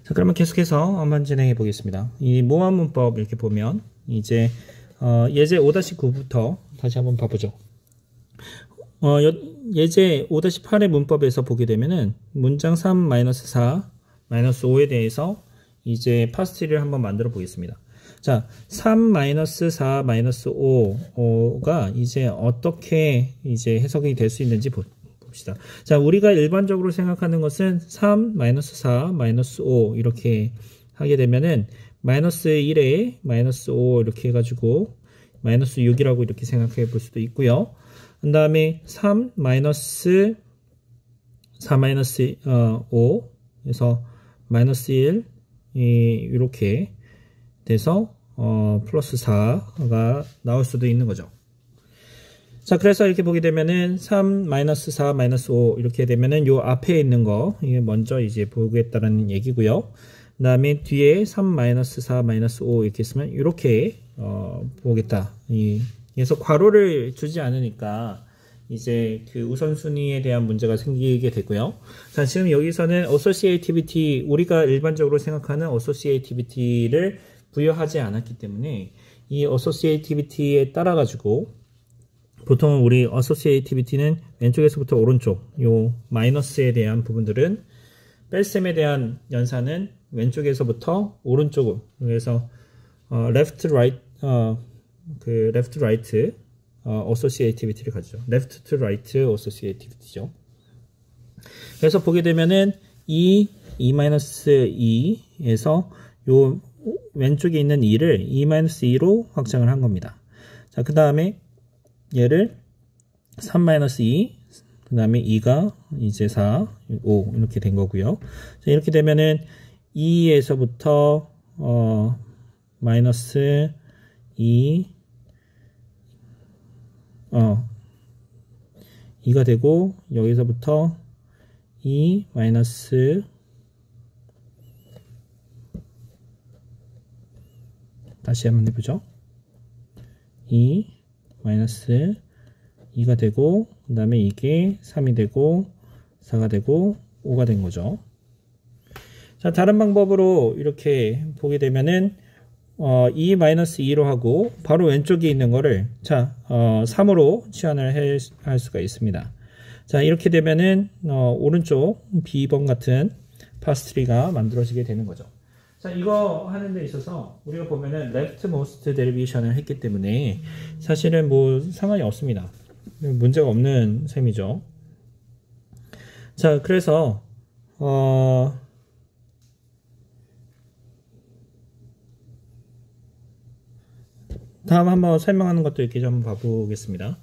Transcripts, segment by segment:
자, 그러면 계속해서 한번 진행해 보겠습니다. 이 모함 문법 이렇게 보면 이제 예제 5-9부터 다시 한번 봐보죠. 예제 5-8의 문법에서 보게 되면은 문장 3-4, -5에 대해서 이제 파스트리를 한번 만들어 보겠습니다. 자, 3-4, -5가 이제 어떻게 이제 해석이 될 수 있는지 봅시다. 자, 우리가 일반적으로 생각하는 것은 3, -4, -5 이렇게 하게 되면은 -1에 -5 이렇게 해가지고 -6이라고 이렇게 생각해 볼 수도 있고요. 그 다음에 3, -4, -5 그래서 -1 이렇게 돼서 플러스 4가 나올 수도 있는 거죠. 자, 그래서 이렇게 보게 되면은 3, -4, -5 이렇게 되면은 요 앞에 있는 거 이게 먼저 이제 보겠다라는 얘기고요. 그 다음에 뒤에 3, -4, -5 이렇게 있으면 이렇게 보겠다. 그래서 괄호를 주지 않으니까 이제 그 우선순위에 대한 문제가 생기게 되고요. 자, 지금 여기서는 associativity, 우리가 일반적으로 생각하는 associativity를 부여하지 않았기 때문에 이 associativity에 따라 가지고 보통 우리 associativity는 왼쪽에서부터 오른쪽, 요 마이너스에 대한 부분들은 뺄셈에 대한 연산은 왼쪽에서부터 오른쪽으로, 그래서 left right left right associativity를 가지죠. left to right associativity죠. 그래서 보게 되면은 E-2에서 요 왼쪽에 있는 2를 E-2로 확장을 한 겁니다. 자, 그 다음에 얘를 3-2, 그 다음에 2가 이제 4, 5 이렇게 된 거고요. 자, 이렇게 되면은 2에서부터 마이너스 2 2가 되고 여기서부터 2 마이너스 다시 한번 해보죠. 2 마이너스 2가 되고 그 다음에 이게 3이 되고 4가 되고 5가 된 거죠. 자, 다른 방법으로 이렇게 보게 되면은 2-2로 하고 바로 왼쪽에 있는 거를 3으로 치환을 할 수가 있습니다. 자, 이렇게 되면은 오른쪽 B번 같은 파스트리가 만들어지게 되는 거죠. 자, 이거 하는 데 있어서 우리가 보면은 leftmost derivation을 했기 때문에 사실은 뭐 상관이 없습니다. 문제가 없는 셈이죠. 자, 그래서 다음 한번 설명하는 것도 이렇게 좀 봐보겠습니다.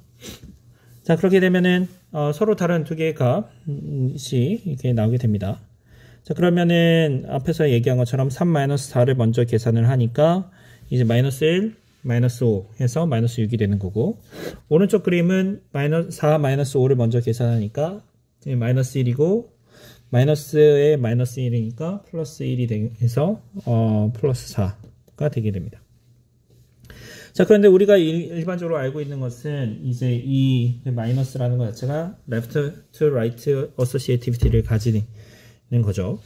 자, 그렇게 되면은 서로 다른 두 개의 값이 이렇게 나오게 됩니다. 자, 그러면은 앞에서 얘기한 것처럼 3-4를 먼저 계산을 하니까 이제 -1, -5 해서 -6이 되는 거고, 오른쪽 그림은 4, -5를 먼저 계산하니까 -1이고 마이너스에 -1이니까 플러스 1이 돼서 플러스 4가 되게 됩니다. 자, 그런데 우리가 일반적으로 알고 있는 것은 이제 이 마이너스라는 것 자체가 left to right associativity를 가지는 거죠.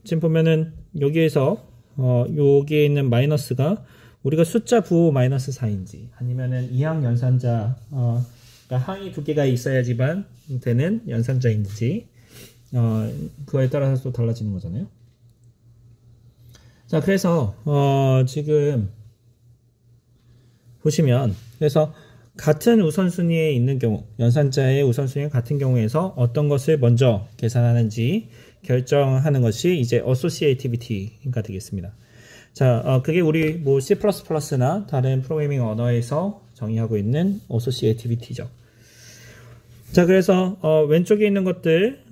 지금 보면은 여기에서 여기에 있는 마이너스가 우리가 숫자 부호 -4인지 아니면은 이항 연산자 그러니까 항이 두 개가 있어야지만 되는 연산자인지 그거에 따라서 또 달라지는 거잖아요. 자, 그래서 지금 보시면 그래서 같은 우선순위에 있는 경우, 연산자의 우선순위가 같은 경우에서 어떤 것을 먼저 계산하는지 결정하는 것이 이제 associativity가 되겠습니다. 자, 그게 우리 뭐 C++나 다른 프로그래밍 언어에서 정의하고 있는 associativity죠. 자, 그래서 왼쪽에 있는 것들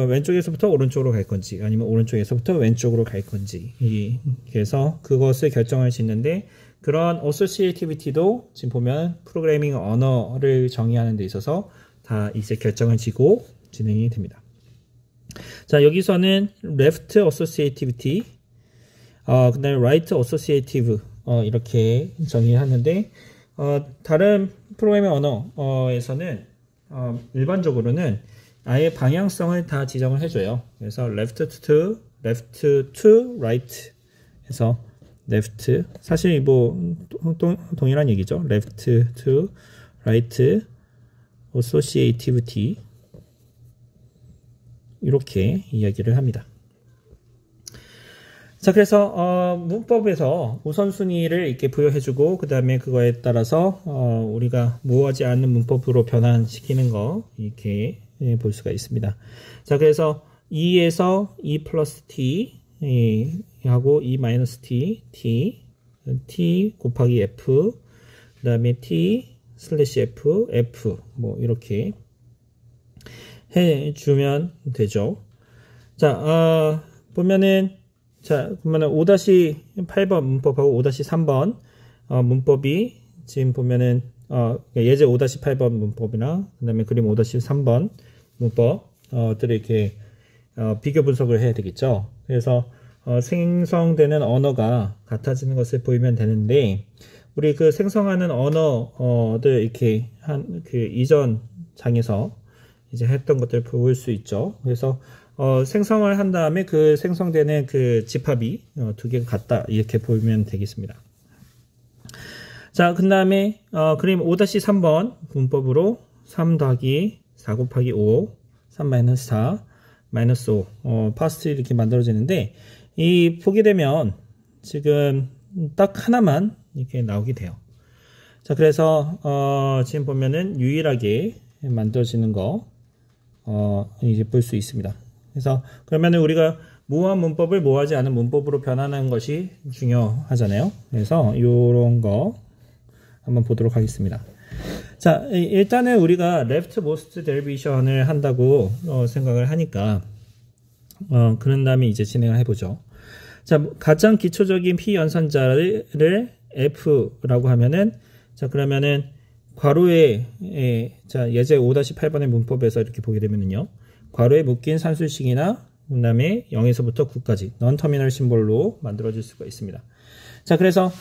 왼쪽에서부터 오른쪽으로 갈 건지 아니면 오른쪽에서부터 왼쪽으로 갈 건지, 그래서 그것을 결정을 짓는데, 그런 associativity도 지금 보면 프로그래밍 언어를 정의하는 데 있어서 다 이제 결정을 지고 진행이 됩니다. 자, 여기서는 left associativity, 그 다음에 right associative 이렇게 정의하는데, 다른 프로그래밍 언어에서는 일반적으로는 아예 방향성을 다 지정을 해줘요. 그래서 left to left to right 해서 left, 사실 뭐 동일한 얘기죠. left to right associativity 이렇게 이야기를 합니다. 자, 그래서 문법에서 우선순위를 이렇게 부여해주고 그 다음에 그거에 따라서 우리가 모호하지 않는 문법으로 변환시키는 거 이렇게 볼 수가 있습니다. 자, 그래서 2에서 2 플러스 t 하고 2 마이너스 t, t 곱하기 f, 그 다음에 t 슬래시 f, f 뭐 이렇게 해주면 되죠. 자, 보면은 자, 그러면 5-8번 문법하고 5-3번 문법이 지금 보면은 예제 5-8번 문법이나 그다음에 그림 5-3번 문법들을 이렇게 비교 분석을 해야 되겠죠. 그래서 생성되는 언어가 같아지는 것을 보이면 되는데 우리 그 생성하는 언어들 이렇게 한 그 이전 장에서 이제 했던 것들을 볼 수 있죠. 그래서 생성을 한 다음에 그 생성되는 그 집합이 두 개가 같다 이렇게 보면 되겠습니다. 자, 그 다음에 그림 5-3번 문법으로 3 더하기 4 곱하기 5 3 마이너스 4 마이너스 5 파스트 이렇게 만들어지는데 이 보게 되면 지금 딱 하나만 이렇게 나오게 돼요. 자, 그래서 지금 보면은 유일하게 만들어지는 거 이제 볼 수 있습니다. 그래서 그러면은 우리가 모호한 문법을 모호하지 않은 문법으로 변환하는 것이 중요하잖아요. 그래서 이런 거 한번 보도록 하겠습니다. 자, 일단은 우리가 leftmost derivation을 한다고 생각을 하니까 그런 다음에 이제 진행을 해보죠. 자, 가장 기초적인 p-연산자를 f라고 하면은 자, 그러면은 괄호에 자, 예제 5-8번의 문법에서 이렇게 보게 되면은요. 괄호에 묶인 산술식이나 그 다음에 0에서부터 9까지 non-terminal 심볼로 만들어질 수가 있습니다. 자, 그래서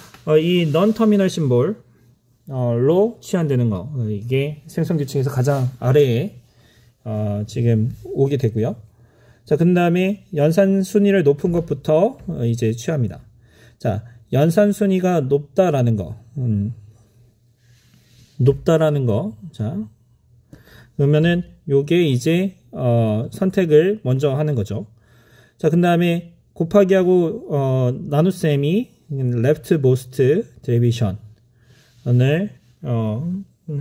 이 non-terminal 심볼로 취한되는 거 이게 생성규칙에서 가장 아래에 지금 오게 되고요. 자, 그 다음에 연산 순위를 높은 것부터 이제 취합니다. 자, 연산 순위가 높다라는 거 높다라는 거 자, 그러면은 요게 이제 선택을 먼저 하는 거죠. 자, 그 다음에 곱하기하고 나눗셈이 leftmost derivation을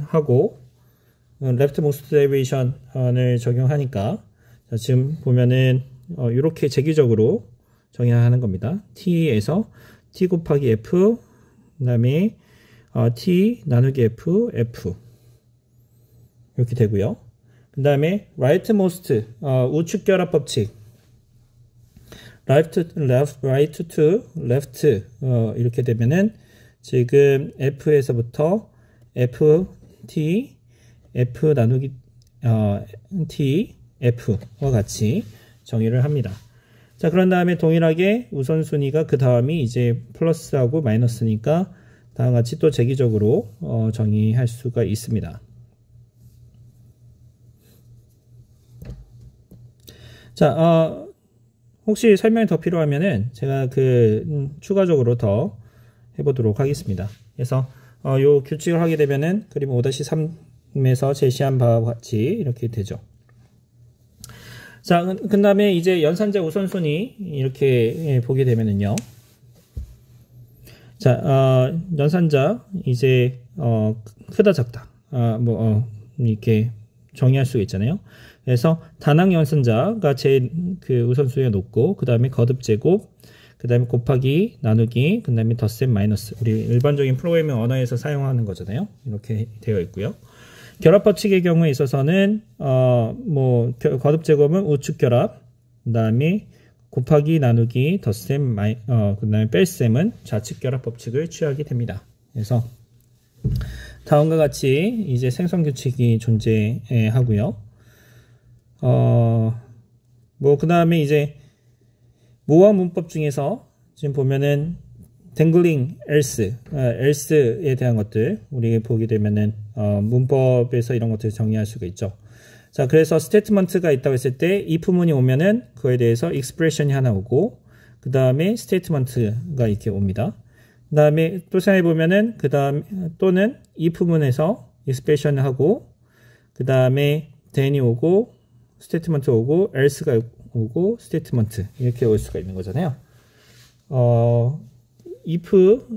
하고 leftmost derivation을 적용하니까 자, 지금 보면은 이렇게 재규적으로 정의하는 겁니다. t에서 t 곱하기 f 그 다음에 t 나누기 f 이렇게 되고요. 그 다음에 rightmost 우측 결합 법칙 right to left 이렇게 되면은 지금 f에서부터 ft f 나누기 t f와 같이 정의를 합니다. 자, 그런 다음에 동일하게 우선순위가 그 다음이 이제 플러스하고 마이너스니까 다음과 같이 또 재기적으로 정의할 수가 있습니다. 자, 혹시 설명이 더 필요하면은 제가 추가적으로 더 해보도록 하겠습니다. 그래서 요 규칙을 하게 되면은 그림 5-3에서 제시한 바와 같이 이렇게 되죠. 자, 그 다음에 이제 연산자 우선순위 이렇게 보게 되면은요. 자, 연산자 이제 크다 작다 이렇게 정의할 수가 있잖아요. 그래서 단항 연산자가 제일 그 우선순위가 높고 그 다음에 거듭 제곱 그 다음에 곱하기 나누기 그 다음에 덧셈 마이너스 우리 일반적인 프로그래밍 언어에서 사용하는 거잖아요. 이렇게 되어 있고요. 결합 법칙의 경우에 있어서는 거듭 제곱은 우측 결합 그 다음에 곱하기 나누기 덧셈 그 다음에 뺄셈은 좌측 결합 법칙을 취하게 됩니다. 그래서 다음과 같이 이제 생성 규칙이 존재하고요. 그 다음에 이제 모호한 문법 중에서 지금 보면은 dangling else에 대한 것들 우리 보게 되면은 문법에서 이런 것들을 정의할 수가 있죠. 자, 그래서 스테이트먼트가 있다고 했을 때 if문이 오면은 그거에 대해서 expression이 하나 오고 그 다음에 스테이트먼트가 이렇게 옵니다. 그 다음에 또 생각해 보면은 그 다음 또는 if문에서 expression을 하고 그 다음에 then이 오고 스테이트먼트 오고 else가 오고 스테이트먼트 이렇게 올 수가 있는 거잖아요.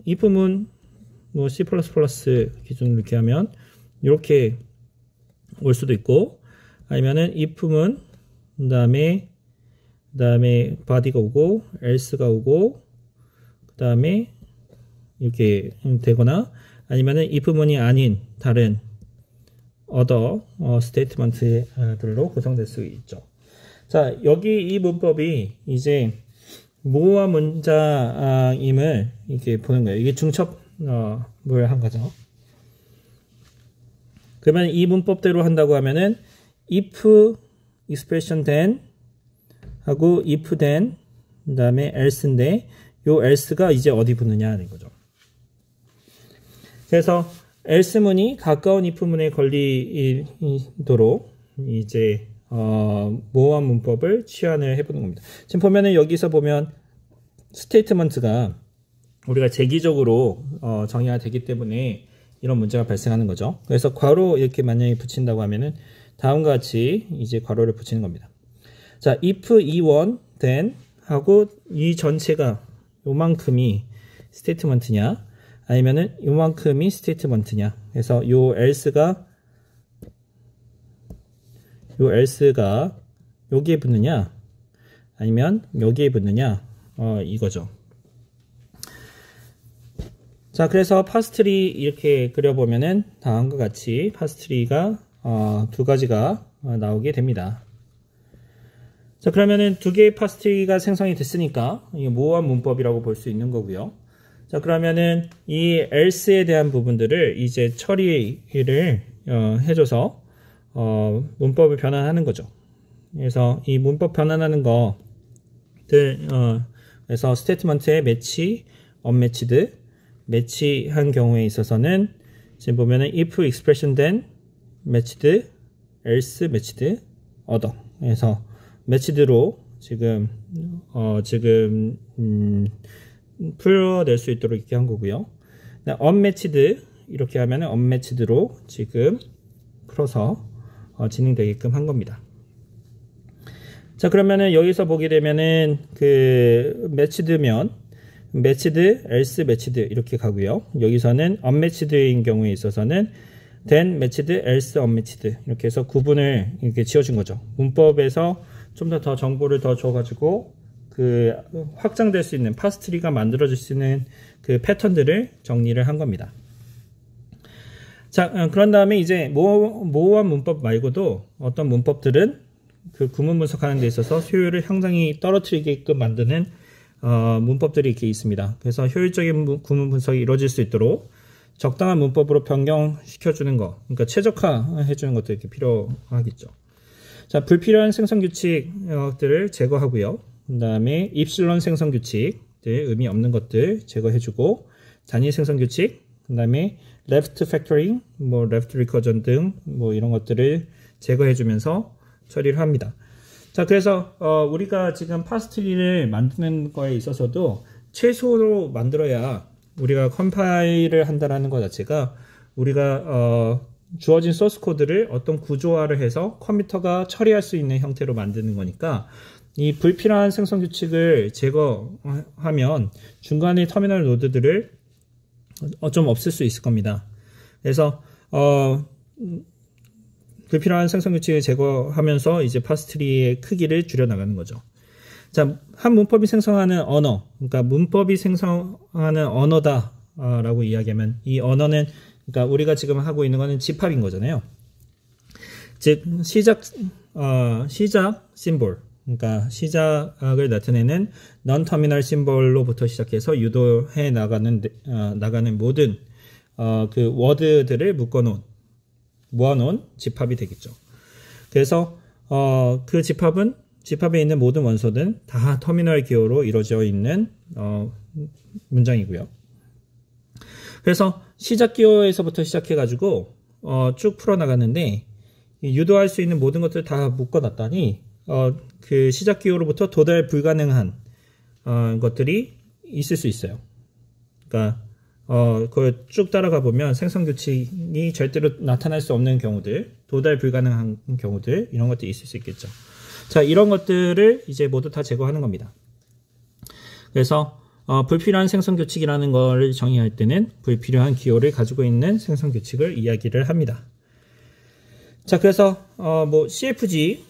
if문 뭐 C++ 기준으로 이렇게 하면 이렇게 올 수도 있고 아니면은 if문 그 다음에 body가 오고 else가 오고 그 다음에 이렇게 되거나 아니면은 if문이 아닌 다른 other 스테이트먼트들로 구성될 수 있죠. 자, 여기 이 문법이 이제 모호한 문장임을 이렇게 보는 거예요. 이게 중첩을 한 거죠. 그러면 이 문법대로 한다고 하면은 if expression then 하고 if then 그 다음에 else인데 요 else가 이제 어디 붙느냐 하는 거죠. 그래서 else문이 가까운 if문에 걸리도록 이제 모호한 문법을 치환을 해보는 겁니다. 지금 보면은 여기서 보면 스테이트먼트가 우리가 재기적으로 정의가 되기 때문에 이런 문제가 발생하는 거죠. 그래서 괄호 이렇게 만약에 붙인다고 하면은 다음과 같이 이제 괄호를 붙이는 겁니다. 자, if E1 then 하고 이 전체가 요만큼이 스테이트먼트냐 아니면은 요만큼이 스테이트먼트냐. 그래서 요 else가 여기에 붙느냐 아니면 여기에 붙느냐 이거죠. 자, 그래서 파스트리 이렇게 그려보면은 다음과 같이 파스트리가 두 가지가 나오게 됩니다. 자, 그러면은 두 개의 파스트리가 생성이 됐으니까 이게 모호한 문법이라고 볼 수 있는 거고요. 자, 그러면은 이 else에 대한 부분들을 이제 처리를 해줘서 문법을 변환하는 거죠. 그래서 이 문법 변환하는 것들 그래서 스테이트먼트에 매치, 언매치드 매치한 경우에 있어서는 지금 보면은 if expression then matched, else matched, other. 그래서 matched로 지금 풀어낼 수 있도록 이렇게 한 거고요. unmatched 이렇게 하면은 unmatched로 지금 풀어서 진행되게끔 한 겁니다. 자, 그러면은 여기서 보게 되면은 그 matched면 matched, else matched 이렇게 가고요. 여기서는 unmatched인 경우에 있어서는 then matched, else unmatched 이렇게 해서 구분을 이렇게 지어준 거죠. 문법에서 좀 더 정보를 더 줘가지고 그 확장될 수 있는 파스트리가 만들어질 수 있는 그 패턴들을 정리를 한 겁니다. 자, 그런 다음에 이제 모호한 문법 말고도 어떤 문법들은 그 구문 분석하는 데 있어서 효율을 상당히 떨어뜨리게끔 만드는 문법들이 이렇게 있습니다. 그래서 효율적인 구문 분석이 이루어질 수 있도록 적당한 문법으로 변경시켜주는 거, 그러니까 최적화해주는 것도 이렇게 필요하겠죠. 자, 불필요한 생성 규칙들을 제거하고요. 그 다음에 입실론 생성 규칙들, 의미 없는 것들 제거해주고, 단위 생성 규칙, 그 다음에 left factoring, 뭐 left recursion 등 뭐 이런 것들을 제거해주면서 처리를 합니다. 자, 그래서 우리가 지금 파스트리를 만드는 거에 있어서도 최소로 만들어야 우리가 컴파일을 한다는 것 자체가 우리가 주어진 소스 코드를 어떤 구조화를 해서 컴퓨터가 처리할 수 있는 형태로 만드는 거니까 이 불필요한 생성 규칙을 제거하면 중간에 터미널 노드들을 좀 없앨 수 있을 겁니다. 그래서 불필요한 생성 규칙을 제거하면서 이제 파스트리의 크기를 줄여 나가는 거죠. 자, 한 문법이 생성하는 언어, 그러니까 문법이 생성하는 언어다라고 이야기하면 이 언어는 그러니까 우리가 지금 하고 있는 거는 집합인 거잖아요. 즉 시작 심볼, 그러니까 시작을 나타내는 non 터미널 심볼로부터 시작해서 유도해 나가는 모든 그 워드들을 모아놓은 집합이 되겠죠. 그래서 그 집합에 있는 모든 원소는 다 터미널 기호로 이루어져 있는 문장이고요. 그래서 시작 기호에서부터 시작해가지고 쭉 풀어나가는데 유도할 수 있는 모든 것들을 다 묶어놨더니 그 시작 기호로부터 도달 불가능한 것들이 있을 수 있어요. 그러니까 그걸 쭉 따라가 보면 생성 규칙이 절대로 나타날 수 없는 경우들, 도달 불가능한 경우들, 이런 것들이 있을 수 있겠죠. 자, 이런 것들을 이제 모두 다 제거하는 겁니다. 그래서 불필요한 생성 규칙이라는 걸 정의할 때는 불필요한 기호를 가지고 있는 생성 규칙을 이야기를 합니다. 자, 그래서 뭐 CFG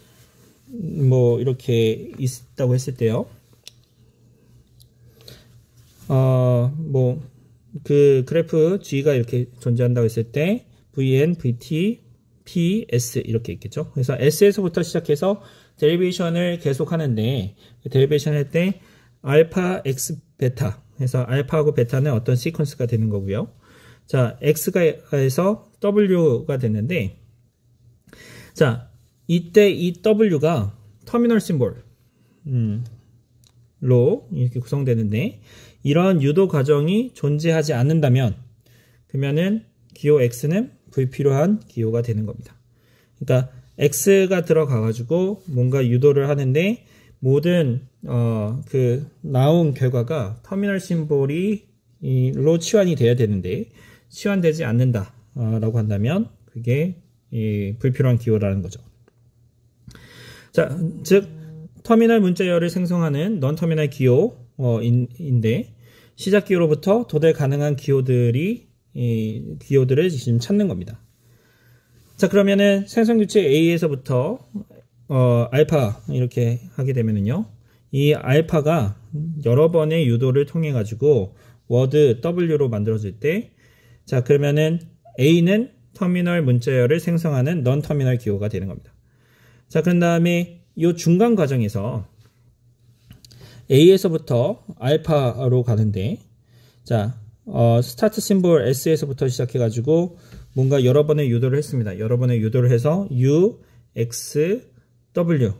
뭐 이렇게 있다고 했을 때요. 뭐 그 그래프 G가 이렇게 존재한다고 했을 때 VN, VT, P, S 이렇게 있겠죠. 그래서 S에서부터 시작해서 데리베이션을 계속 하는데 데리베이션 할 때 알파, X, 베타 해서 알파하고 베타는 어떤 시퀀스가 되는 거고요. 자, X가에서 W가 됐는데 자, 이때 이 W가 터미널 심볼로 이렇게 구성되는데 이러한 유도 과정이 존재하지 않는다면 그러면은 기호 X는 불필요한 기호가 되는 겁니다. 그러니까 X가 들어가 가지고 뭔가 유도를 하는데 모든 그 나온 결과가 터미널 심볼로 치환이 돼야 되는데 치환되지 않는다 라고 한다면 그게 불필요한 기호라는 거죠. 자, 즉 터미널 문자열을 생성하는 넌 터미널 기호인데 시작 기호로부터 도달 가능한 기호들을 지금 찾는 겁니다. 자, 그러면은 생성 규칙 A에서부터 알파 이렇게 하게 되면은요, 이 알파가 여러 번의 유도를 통해 가지고 워드 W로 만들어질 때, 자, 그러면은 A는 터미널 문자열을 생성하는 넌 터미널 기호가 되는 겁니다. 자, 그런 다음에 이 중간 과정에서 A에서부터 알파로 가는데, 자, 스타트 심볼 S에서부터 시작해가지고 뭔가 여러 번의 유도를 했습니다. 여러 번의 유도를 해서 U, X, W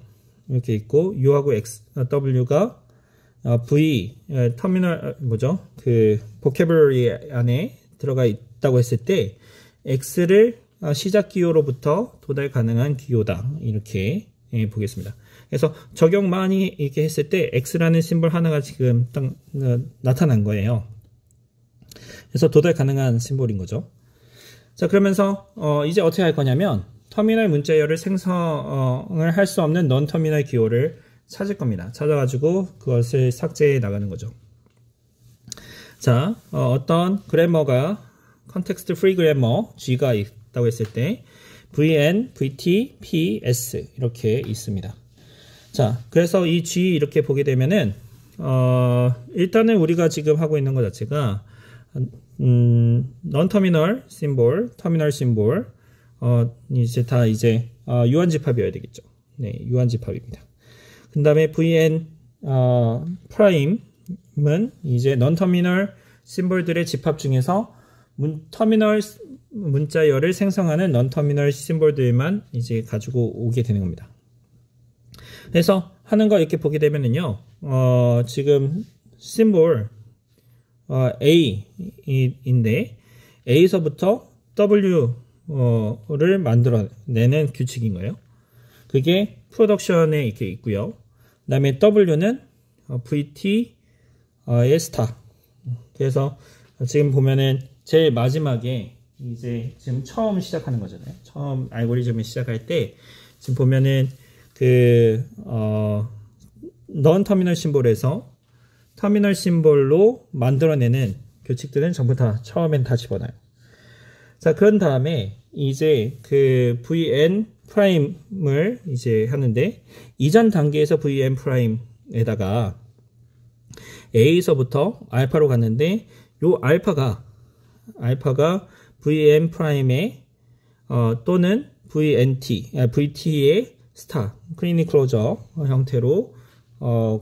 이렇게 있고 U하고 X, W가 V 터미널 뭐죠? 그 보캐블러리 안에 들어가 있다고 했을 때 X를 시작 기호로부터 도달 가능한 기호다 이렇게 보겠습니다. 그래서 적용 많이 이렇게 했을 때 X라는 심볼 하나가 지금 딱 나타난 거예요. 그래서 도달 가능한 심볼인 거죠. 자, 그러면서 이제 어떻게 할 거냐면 터미널 문자열을 생성을 할 수 없는 넌 터미널 기호를 찾을 겁니다. 찾아가지고 그것을 삭제해 나가는 거죠. 자, 어떤 그래머가 컨텍스트 프리 그래머 G가 있다고 했을 때 VN, VT, P, S 이렇게 있습니다. 자, 그래서 이 G 이렇게 보게 되면은 일단은 우리가 지금 하고 있는 것 자체가 non 터미널 심볼, 터미널 심볼 이제 다 이제 유한 집합이어야 되겠죠. 네, 유한 집합입니다. 그 다음에 VN 프라임은 이제 non 터미널 심볼들의 집합 중에서 터미널 문자열을 생성하는 non 터미널 심볼들만 이제 가지고 오게 되는 겁니다. 그래서 하는 거 이렇게 보게 되면은요, 지금 심볼 A인데 A서부터 W를 만들어내는 규칙인 거예요. 그게 프로덕션에 이렇게 있고요. 그 다음에 W는 VT의 스타. 그래서 지금 보면은 제일 마지막에 이제 지금 처음 시작하는 거잖아요. 처음 알고리즘을 시작할 때 지금 보면은 non 터미널 심볼에서 터미널 심볼로 만들어내는 규칙들은 전부 다 처음엔 다 집어넣어요. 자, 그런 다음에 이제 그 VN 프라임을 이제 하는데 이전 단계에서 VN 프라임에다가 A에서부터 알파로 갔는데 요 알파가 VN 프라임에 또는 VT의 스타, 클리닉 클로저 형태로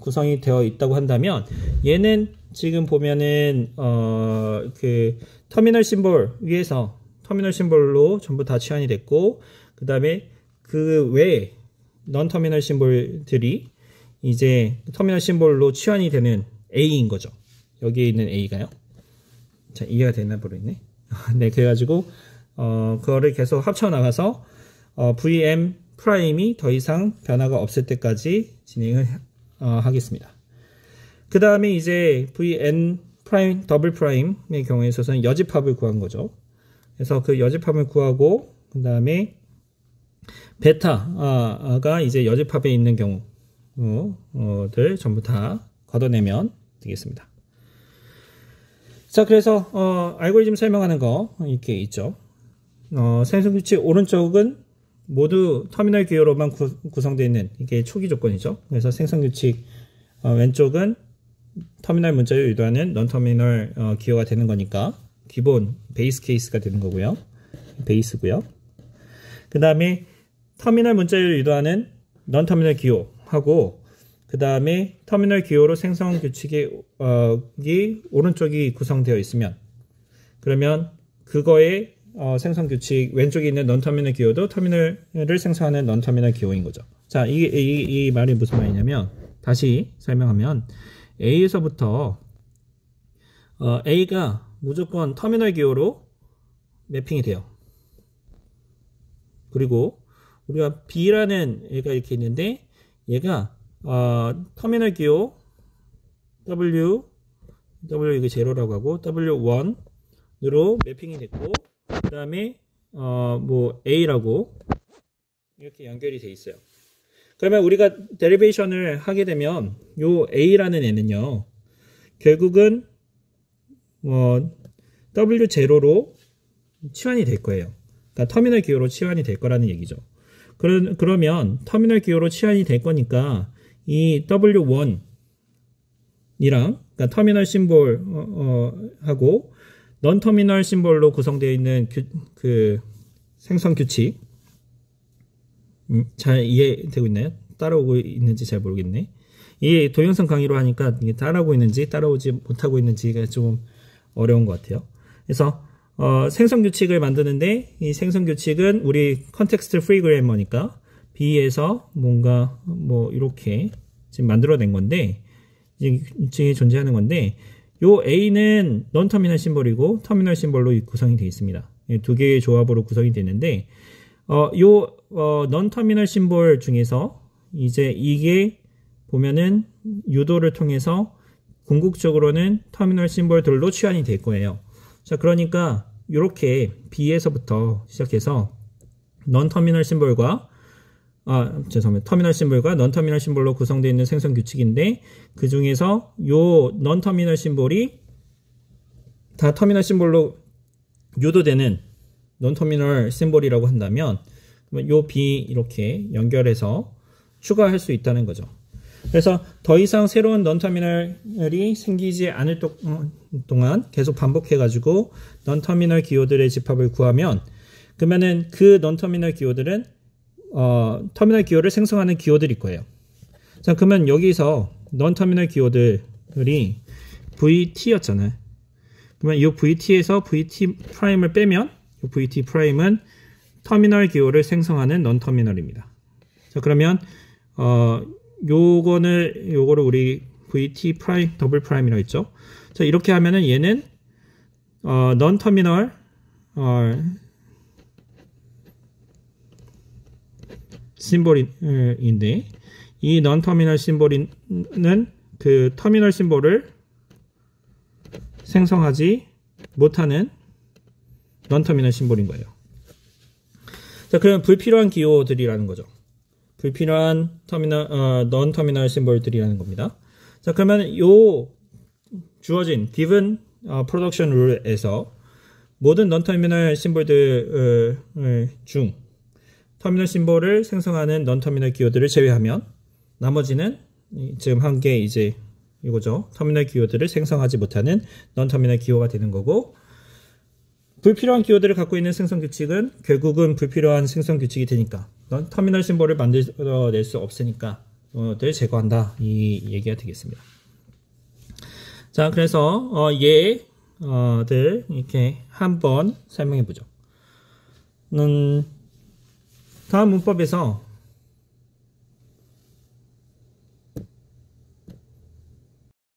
구성이 되어 있다고 한다면 얘는 지금 보면은 그 터미널 심볼 위에서 터미널 심볼로 전부 다 치환이 됐고 그 다음에 그 외에 넌 터미널 심볼들이 이제 터미널 심볼로 치환이 되는 A인 거죠. 여기에 있는 A가요. 자, 이해가 됐나 모르겠네. 네, 그래가지고 그거를 계속 합쳐 나가서 VM 프라임이 더 이상 변화가 없을 때까지 진행을 하겠습니다. 그 다음에 이제 VN 프라임, 더블 프라임의 경우에 있어서는 여집합을 구한 거죠. 그래서 그 여집합을 구하고, 그 다음에 베타가 이제 여집합에 있는 경우들 전부 다 걷어내면 되겠습니다. 자, 그래서 알고리즘 설명하는 거 이렇게 있죠. 생성규칙 오른쪽은 모두 터미널 기호로만 구성되어 있는 이게 초기 조건이죠. 그래서 생성규칙 왼쪽은 터미널 문자를 유도하는 넌터미널 기호가 되는 거니까 기본 베이스 케이스가 되는 거고요. 베이스고요. 그 다음에 터미널 문자를 유도하는 넌터미널 기호하고, 그 다음에 터미널 기호로 생성 규칙이 오른쪽이 구성되어 있으면, 그러면 그거의 생성 규칙 왼쪽에 있는 넌터미널 기호도 터미널을 생성하는 넌터미널 기호인 거죠. 자, 이 말이 무슨 말이냐면, 다시 설명하면 A에서부터 A가 무조건 터미널 기호로 매핑이 돼요. 그리고 우리가 B라는 애가 이렇게 있는데, 얘가 터미널 기호 W 이게 제로라고 하고 W1으로 매핑이 됐고, 그 다음에 뭐 A라고 이렇게 연결이 돼 있어요. 그러면 우리가 데리베이션을 하게 되면 요 A라는 애는요, 결국은 W0로 치환이 될 거예요. 그러니까 터미널 기호로 치환이 될 거라는 얘기죠. 그러면 터미널 기호로 치환이 될 거니까 이 W1이랑, 그러니까 터미널 심볼 하고 넌 터미널 심볼로 구성되어 있는 그 생성 규칙, 잘 이해되고 있나요? 따라오고 있는지 잘 모르겠네. 이 동영상 강의로 하니까 이게 따라오고 있는지 따라오지 못하고 있는지가 좀 어려운 것 같아요. 그래서 생성 규칙을 만드는데, 이 생성 규칙은 우리 컨텍스트 프리 그래머니까 B에서 뭔가 뭐 이렇게 지금 만들어낸 건데, 지금 존재하는 건데, 요 A는 넌 터미널 심볼이고 터미널 심볼로 구성이 되어 있습니다. 두 개의 조합으로 구성이 되는데, 넌 터미널 심볼 중에서 이제 이게 보면은 유도를 통해서 궁극적으로는 터미널 심볼들로 치환이 될 거예요. 자, 그러니까 이렇게 B에서부터 시작해서 넌 터미널 심볼과 터미널 심볼과 넌 터미널 심볼로 구성되어 있는 생성 규칙인데, 그 중에서 요 넌 터미널 심볼이 다 터미널 심볼로 유도되는 넌 터미널 심볼이라고 한다면, 요 B 이렇게 연결해서 추가할 수 있다는 거죠. 그래서 더 이상 새로운 넌 터미널이 생기지 않을 동안 계속 반복해 가지고 넌 터미널 기호들의 집합을 구하면, 그러면은 그 넌 터미널 기호들은 터미널 기호를 생성하는 기호들일 거예요. 자, 그러면 여기서 넌 터미널 기호들이 VT였잖아요. 그러면 이 VT에서 VT 프라임을 빼면 이 VT 프라임은 터미널 기호를 생성하는 넌 터미널입니다. 자, 그러면 요거를 우리 VT 프라임 더블 프라임이라고 했죠. 자, 이렇게 하면은 얘는 넌 터미널 심볼인데, 이 넌 터미널 심볼은 그 터미널 심볼을 생성하지 못하는 넌 터미널 심볼인 거예요. 자, 그럼 불필요한 기호들이라는 거죠. 불필요한 넌 터미널 심볼들이라는 겁니다. 자, 그러면 요 주어진 given production rule에서 모든 넌 터미널 심볼들 중 터미널 심볼을 생성하는 넌 터미널 기호들을 제외하면 나머지는 지금 한 게 이제 이거죠. 터미널 기호들을 생성하지 못하는 넌 터미널 기호가 되는 거고, 불필요한 기호들을 갖고 있는 생성 규칙은 결국은 불필요한 생성 규칙이 되니까 터미널 심볼을 만들어낼 수 없으니까 를 제거한다, 이 얘기가 되겠습니다. 자, 그래서 얘들 이렇게 한번 설명해 보죠. 다음 문법에서